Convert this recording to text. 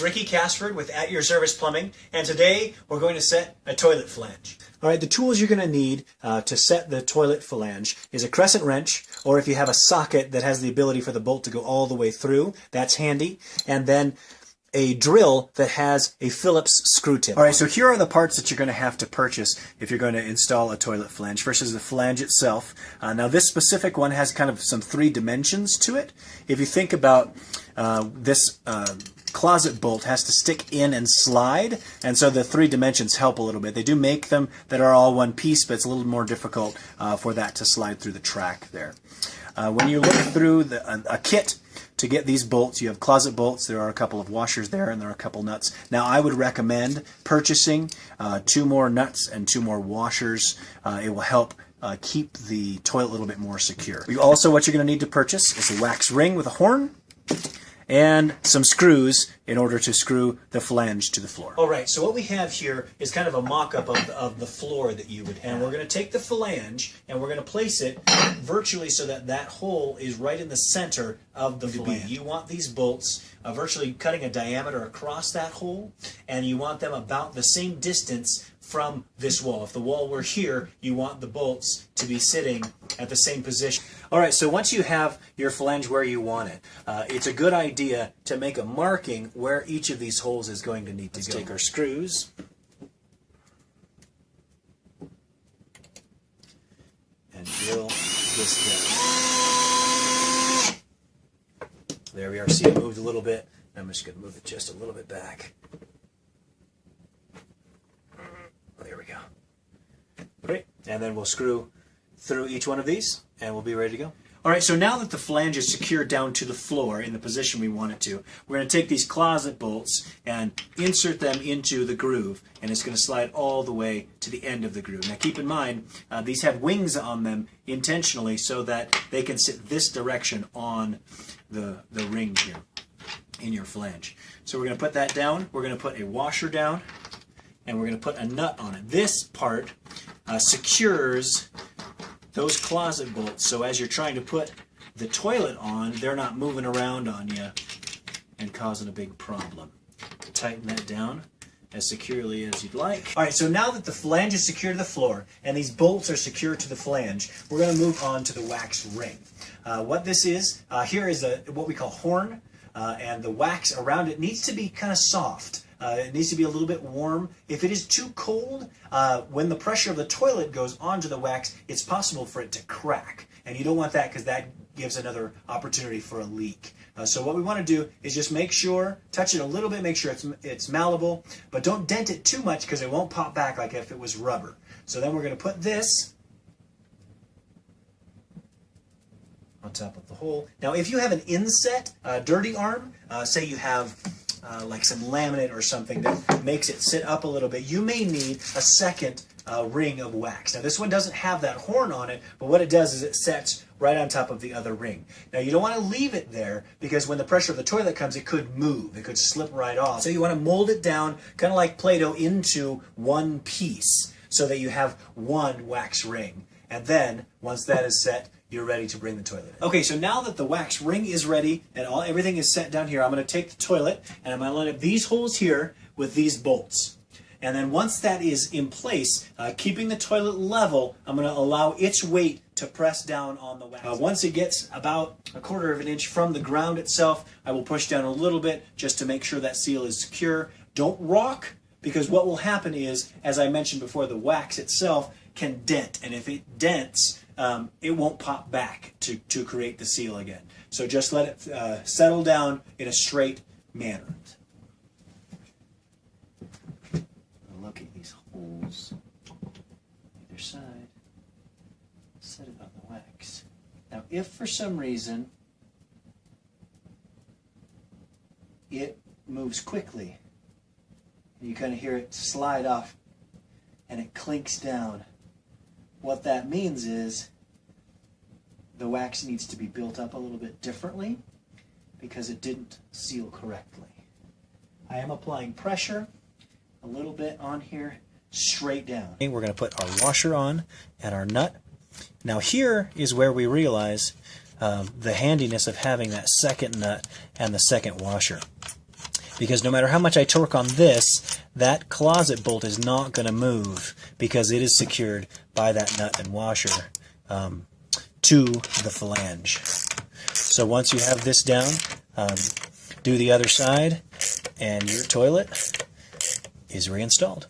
Ricky Casford with At Your Service Plumbing, and today we're going to set a toilet flange. All right, the tools you're going to need to set the toilet flange is a crescent wrench, or if you have a socket that has the ability for the bolt to go all the way through, that's handy, and then a drill that has a Phillips screw tip. All right, so here are the parts that you're going to have to purchase if you're going to install a toilet flange. First is the flange itself. Now this specific one has kind of some 3 dimensions to it. If you think about this closet bolt has to stick in and slide, and so the 3 dimensions help a little bit. They do make them that are all one piece, but it's a little more difficult for that to slide through the track there. When you look through a kit to get these bolts, you have closet bolts. There are a couple of washers there, and there are a couple nuts. Now, I would recommend purchasing 2 more nuts and 2 more washers. It will help keep the toilet a little bit more secure. What you're going to need to purchase is a wax ring with a horn and some screws in order to screw the flange to the floor. All right, so what we have here is kind of a mock-up of the floor that you would have. And we're going to take the flange and we're going to place it virtually so that that hole is right in the center of the flange. You want these bolts virtually cutting a diameter across that hole, and you want them about the same distance from this wall. If the wall were here, you want the bolts to be sitting at the same position. All right, so once you have your flange where you want it, it's a good idea to make a marking where each of these holes is going to need to go. Let's take our screws and drill this down. There we are. See, it moved a little bit. I'm just going to move it just a little bit back. There we go. Great. And then we'll screw through each one of these, and we'll be ready to go. All right, so now that the flange is secured down to the floor in the position we want it to, we're going to take these closet bolts and insert them into the groove, and it's going to slide all the way to the end of the groove. Now keep in mind, these have wings on them intentionally so that they can sit this direction on the ring here in your flange. So we're going to put that down. We're going to put a washer down, and we're going to put a nut on it. This part secures those closet bolts, so as you're trying to put the toilet on, they're not moving around on you and causing a big problem. Tighten that down as securely as you'd like. All right, so now that the flange is secure to the floor and these bolts are secure to the flange, we're going to move on to the wax ring. What this is, here is what we call horn, and the wax around it needs to be kind of soft. It needs to be a little bit warm. If it is too cold, when the pressure of the toilet goes onto the wax, it's possible for it to crack. And you don't want that because that gives another opportunity for a leak. So what we want to do is just make sure, touch it a little bit, make sure it's malleable, but don't dent it too much because it won't pop back like if it was rubber. So then we're going to put this on top of the hole. Now if you have an inset dirty arm, say you have like some laminate or something that makes it sit up a little bit, you may need a second ring of wax. Now this one doesn't have that horn on it, but what it does is it sets right on top of the other ring. Now you don't want to leave it there because when the pressure of the toilet comes, it could move. It could slip right off. So you want to mold it down, kind of like Play-Doh, into one piece so that you have one wax ring. And then, once that is set, you're ready to bring the toilet in. Okay, so now that the wax ring is ready and everything is set down here, I'm going to take the toilet and I'm going to line up these holes here with these bolts. And then once that is in place, keeping the toilet level, I'm going to allow its weight to press down on the wax. Once it gets about 1/4 of an inch from the ground itself, I will push down a little bit just to make sure that seal is secure. Don't rock, because what will happen is, as I mentioned before, the wax itself can dent, and if it dents, it won't pop back to create the seal again. So just let it settle down in a straight manner. Look at these holes either side. Set it on the wax. Now if for some reason it moves quickly, and you kind of hear it slide off and it clinks down, what that means is the wax needs to be built up a little bit differently because it didn't seal correctly. I am applying pressure a little bit on here, straight down. We're going to put our washer on and our nut. Now here is where we realize the handiness of having that second nut and the second washer. because no matter how much I torque on this, that closet bolt is not going to move because it is secured by that nut and washer to the flange. So once you have this down, do the other side, and your toilet is reinstalled.